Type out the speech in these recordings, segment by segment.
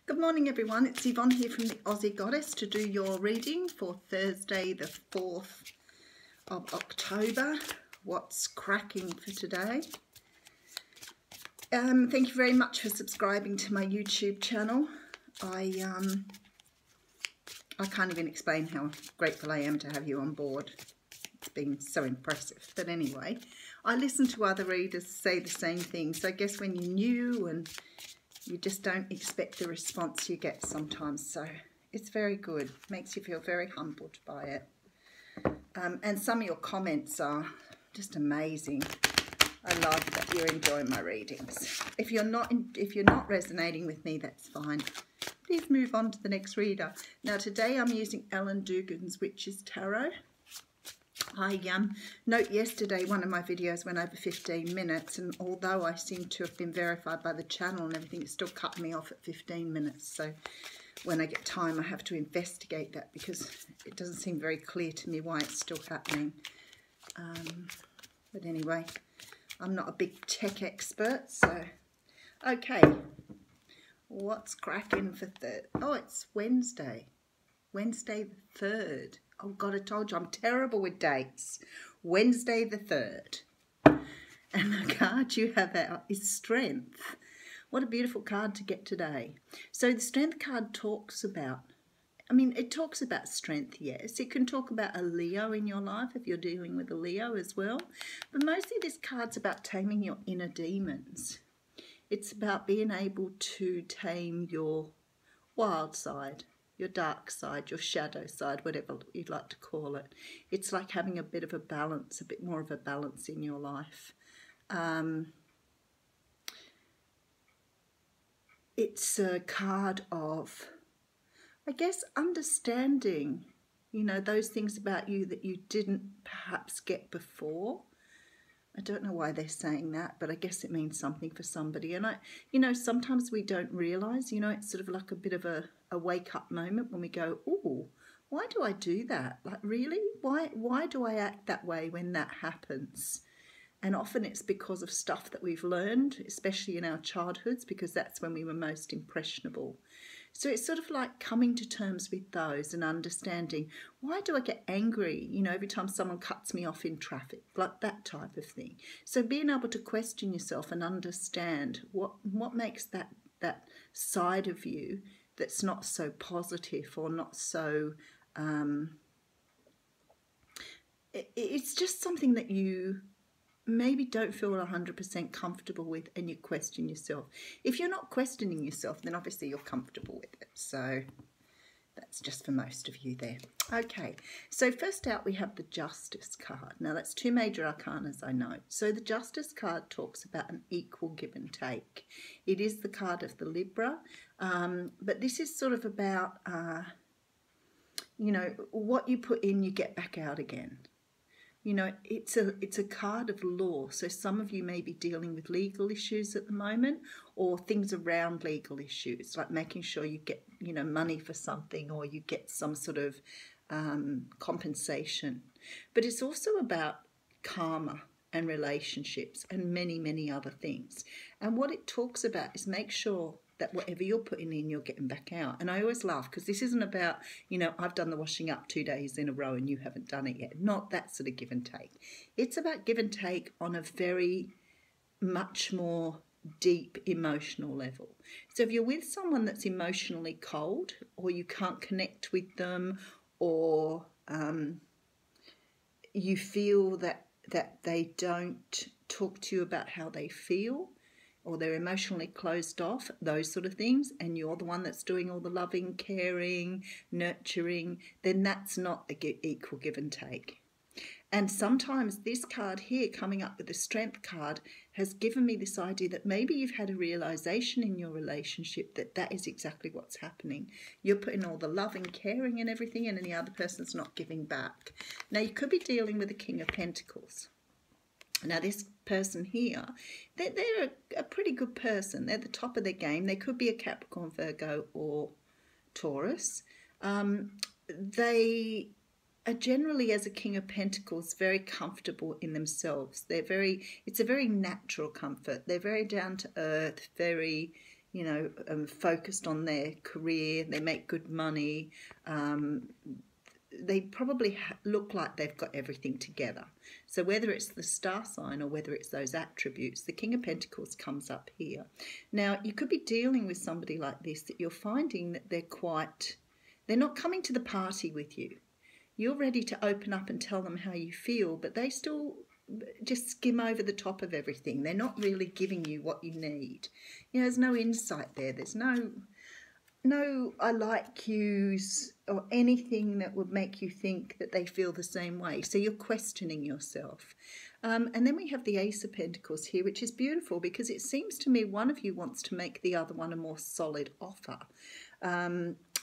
Good morning everyone, it's Yvonne here from the Aussie Goddess to do your reading for Thursday the 4th of October. What's cracking for today? Thank you very much for subscribing to my YouTube channel. I can't even explain how grateful I am to have you on board. It's been so impressive. But anyway, I listen to other readers say the same thing. So I guess when you're new and you just don't expect the response you get sometimes. So it's very good. Makes you feel very humbled by it. And some of your comments are just amazing. I love that you're enjoying my readings. If you're not resonating with me, that's fine. Please move on to the next reader. Now today I'm using Ellen Dugan's Witch's Tarot. I note yesterday one of my videos went over 15 minutes, and although I seem to have been verified by the channel and everything, it still cut me off at 15 minutes. So when I get time I have to investigate that because it doesn't seem very clear to me why it's still happening. But anyway, I'm not a big tech expert, so okay. What's cracking for oh, it's Wednesday the 3rd. Oh God, I told you I'm terrible with dates. Wednesday the 3rd. And the card you have out is Strength. What a beautiful card to get today. So the Strength card talks about, it talks about strength, yes. It can talk about a Leo in your life if you're dealing with a Leo as well. But mostly this card's about taming your inner demons. It's about being able to tame your wild side, your dark side, your shadow side, whatever you'd like to call it. It's like having a bit of a balance, a bit more of a balance in your life. It's a card of, I guess, understanding, those things about you that you didn't perhaps get before. I don't know why they're saying that, but I guess it means something for somebody. And sometimes we don't realise, it's sort of like a bit of a wake-up moment when we go, oh, why do I do that? Like, really? Why do I act that way when that happens? And often it's because of stuff that we've learned, especially in our childhoods, because that's when we were most impressionable. So it's sort of like coming to terms with those and understanding, why do I get angry, every time someone cuts me off in traffic, like that type of thing. So being able to question yourself and understand what makes that side of you that's not so positive or not so, it's just something that you maybe don't feel 100% comfortable with, and you question yourself. If you're not questioning yourself, then obviously you're comfortable with it. So that's just for most of you there. Okay, so first out we have the Justice card. Now that's two major arcanas, I know. So the Justice card talks about an equal give and take. It is the card of the Libra, but this is sort of about, what you put in, you get back out again. It's a card of law. So some of you may be dealing with legal issues at the moment, or things around legal issues, like making sure you get, money for something, or you get some sort of compensation. But it's also about karma and relationships and many, many other things. And what it talks about is make sure that whatever you're putting in, you're getting back out. And I always laugh because this isn't about, I've done the washing up 2 days in a row and you haven't done it yet. Not that sort of give and take. It's about give and take on a very much more deep emotional level. So if you're with someone that's emotionally cold, or you can't connect with them, or you feel that they don't talk to you about how they feel, or they're emotionally closed off, those sort of things, and you're the one that's doing all the loving, caring, nurturing, then that's not an equal give and take. And sometimes this card here, coming up with the Strength card, has given me this idea that maybe you've had a realization in your relationship that is exactly what's happening. You're putting all the loving, caring and everything in, and the other person's not giving back. Now, you could be dealing with the King of Pentacles. Now, this person here, they're a pretty good person. They're the top of their game. They could be a Capricorn, Virgo, or Taurus. They are generally, as a King of Pentacles, very comfortable in themselves. It's a very natural comfort. They're very down to earth, very, you know, focused on their career, they make good money, they probably look like they've got everything together. So whether it's the star sign or whether it's those attributes, the King of Pentacles comes up here. Now, you could be dealing with somebody like this that you're finding that they're not coming to the party with you. You're ready to open up and tell them how you feel, but they still just skim over the top of everything. They're not really giving you what you need. You know, there's no insight there. There's no I like yous or anything that would make you think that they feel the same way. So you're questioning yourself. And then we have the Ace of Pentacles here, which is beautiful because it seems to me one of you wants to make the other one a more solid offer.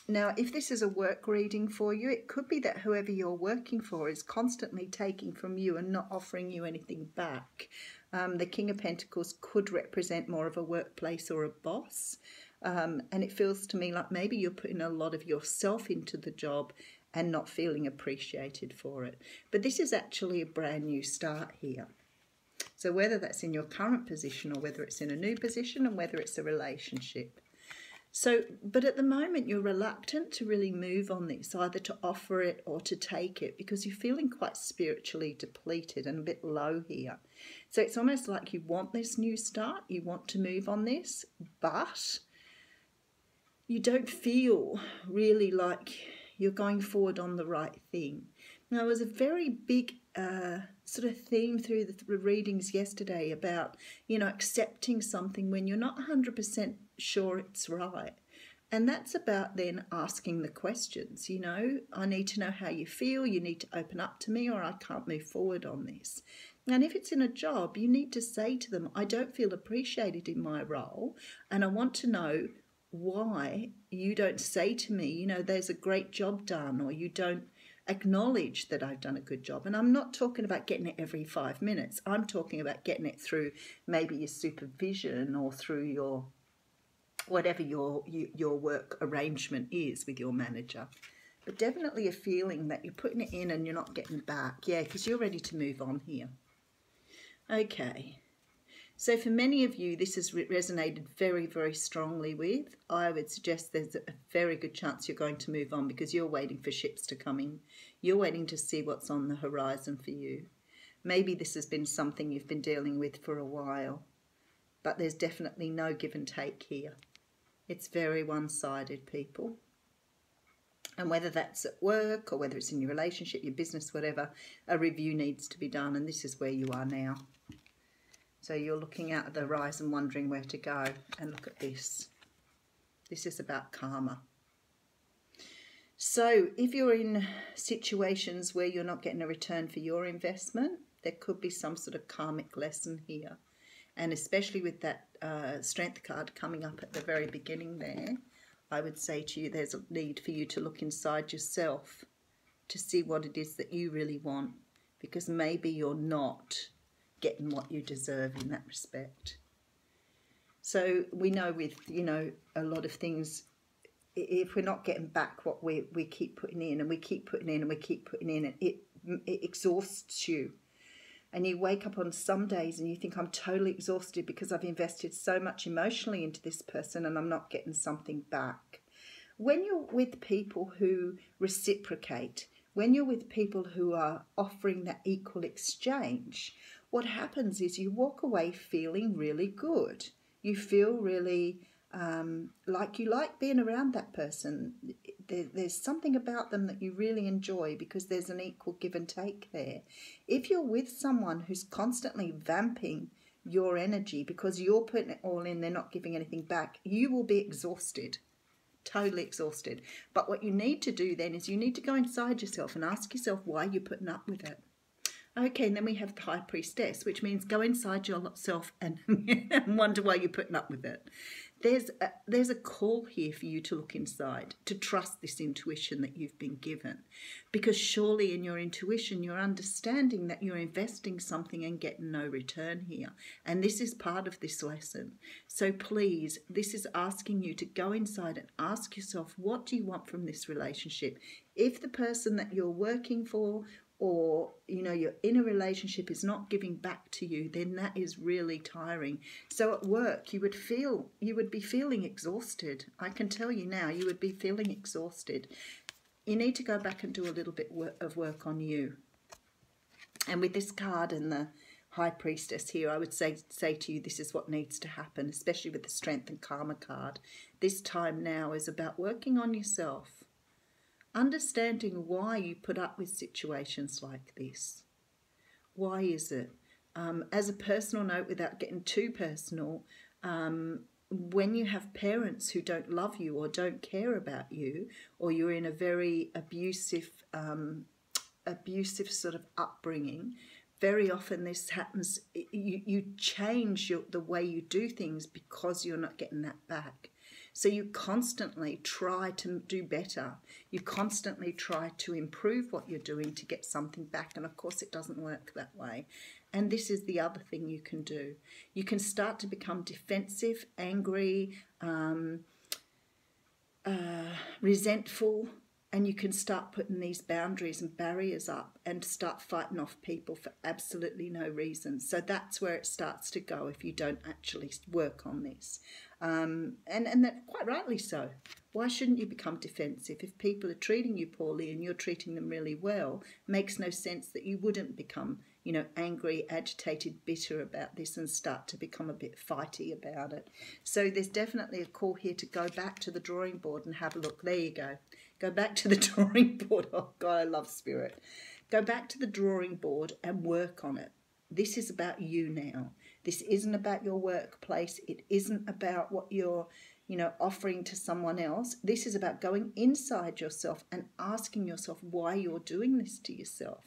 Now, if this is a work reading for you, it could be that whoever you're working for is constantly taking from you and not offering you anything back. The King of Pentacles could represent more of a workplace or a boss. And it feels to me like maybe you're putting a lot of yourself into the job and not feeling appreciated for it. But this is actually a brand new start here. So whether that's in your current position or whether it's in a new position and whether it's a relationship. So, but at the moment you're reluctant to really move on this, either to offer it or to take it, because you're feeling quite spiritually depleted and a bit low here. So it's almost like you want this new start, you want to move on this, but you don't feel really like you're going forward on the right thing. Now, there was a very big sort of theme through the readings yesterday about, you know, accepting something when you're not 100% sure it's right. And that's about then asking the questions, you know, I need to know how you feel, you need to open up to me, or I can't move forward on this. And if it's in a job, you need to say to them, I don't feel appreciated in my role, and I want to know why you don't say to me, you know, there's a great job done, or you don't acknowledge that I've done a good job. And I'm not talking about getting it every 5 minutes. I'm talking about getting it through maybe your supervision or through your whatever your work arrangement is with your manager. But definitely a feeling that you're putting it in and you're not getting back. Yeah, because you're ready to move on here. Okay. So for many of you, this has resonated very, very strongly with. I would suggest there's a very good chance you're going to move on because you're waiting for ships to come in. You're waiting to see what's on the horizon for you. Maybe this has been something you've been dealing with for a while, but there's definitely no give and take here. It's very one-sided, people. And whether that's at work or whether it's in your relationship, your business, whatever, a review needs to be done, and this is where you are now. So you're looking out at the horizon wondering where to go, and look at this. This is about karma. So if you're in situations where you're not getting a return for your investment, there could be some sort of karmic lesson here. And especially with that strength card coming up at the very beginning there, I would say to you there's a need for you to look inside yourself to see what it is that you really want, because maybe you're not getting what you deserve in that respect. So we know with, you know, a lot of things, if we're not getting back what we keep putting in and we keep putting in and we keep putting in, it exhausts you. And you wake up on some days and you think, I'm totally exhausted because I've invested so much emotionally into this person and I'm not getting something back. When you're with people who reciprocate, when you're with people who are offering that equal exchange, what happens is you walk away feeling really good. You feel really like you like being around that person. There's something about them that you really enjoy because there's an equal give and take there. If you're with someone who's constantly vamping your energy because you're putting it all in, they're not giving anything back, you will be exhausted, totally exhausted. But what you need to do then is you need to go inside yourself and ask yourself why you're putting up with it. Okay, and then we have the High Priestess, which means go inside yourself and wonder why you're putting up with it. There's a call here for you to look inside, to trust this intuition that you've been given. Because surely in your intuition, you're understanding that you're investing something and getting no return here. And this is part of this lesson. So please, this is asking you to go inside and ask yourself, what do you want from this relationship? If the person that you're working for or your inner relationship is not giving back to you, then that is really tiring. So at work you would be feeling exhausted. I can tell you now, you would be feeling exhausted. You need to go back and do a little bit of work on you. And with this card and the High Priestess here, I would say to you, this is what needs to happen, especially with the Strength and Karma card. This time now is about working on yourself, understanding why you put up with situations like this. Why is it? As a personal note, without getting too personal, when you have parents who don't love you or don't care about you, or you're in a very abusive sort of upbringing, very often this happens. You change the way you do things because you're not getting that back. So you constantly try to do better. You constantly try to improve what you're doing to get something back. And of course it doesn't work that way. And this is the other thing you can do. You can start to become defensive, angry, resentful, and you can start putting these boundaries and barriers up and start fighting off people for absolutely no reason. So that's where it starts to go if you don't actually work on this. And that quite rightly so. Why shouldn't you become defensive? If people are treating you poorly and you're treating them really well, it makes no sense that you wouldn't become, angry, agitated, bitter about this and start to become a bit fighty about it. So there's definitely a call here to go back to the drawing board and have a look. There you go. Go back to the drawing board. Oh, God, I love Spirit. Go back to the drawing board and work on it. This is about you now. This isn't about your workplace. It isn't about what you're, offering to someone else. This is about going inside yourself and asking yourself why you're doing this to yourself.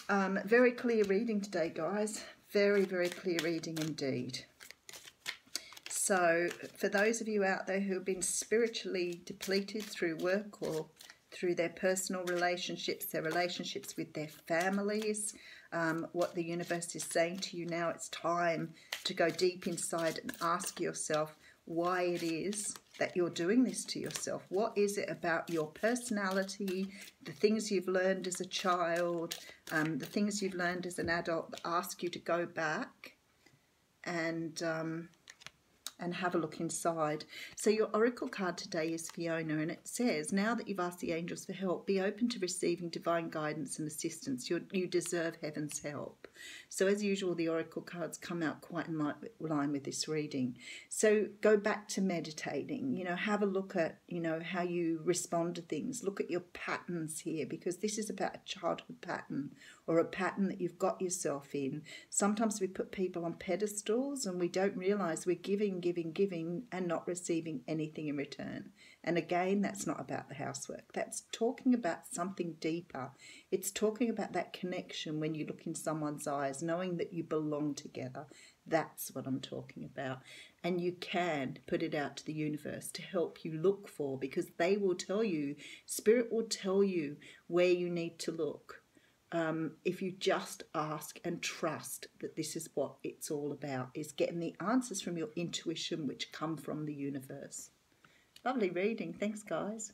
Very clear reading today, guys. Very, very clear reading indeed. So for those of you out there who have been spiritually depleted through work or through their personal relationships, their relationships with their families, what the universe is saying to you now, it's time to go deep inside and ask yourself why it is that you're doing this to yourself. What is it about your personality, the things you've learned as a child, the things you've learned as an adult that ask you to go back and have a look inside. So your oracle card today is Fiona, and it says, now that you've asked the angels for help, be open to receiving divine guidance and assistance. You deserve heaven's help. So as usual, the oracle cards come out quite in line with this reading. So go back to meditating, have a look at, how you respond to things. Look at your patterns here, because this is about a childhood pattern or a pattern that you've got yourself in. Sometimes we put people on pedestals and we don't realize we're giving and not receiving anything in return. And again, that's not about the housework. That's talking about something deeper. It's talking about that connection when you look in someone's eyes, knowing that you belong together. That's what I'm talking about. And you can put it out to the universe to help you look for, because they will tell you, Spirit will tell you where you need to look. If you just ask and trust that this is what it's all about, is getting the answers from your intuition, which come from the universe. Lovely reading. Thanks, guys.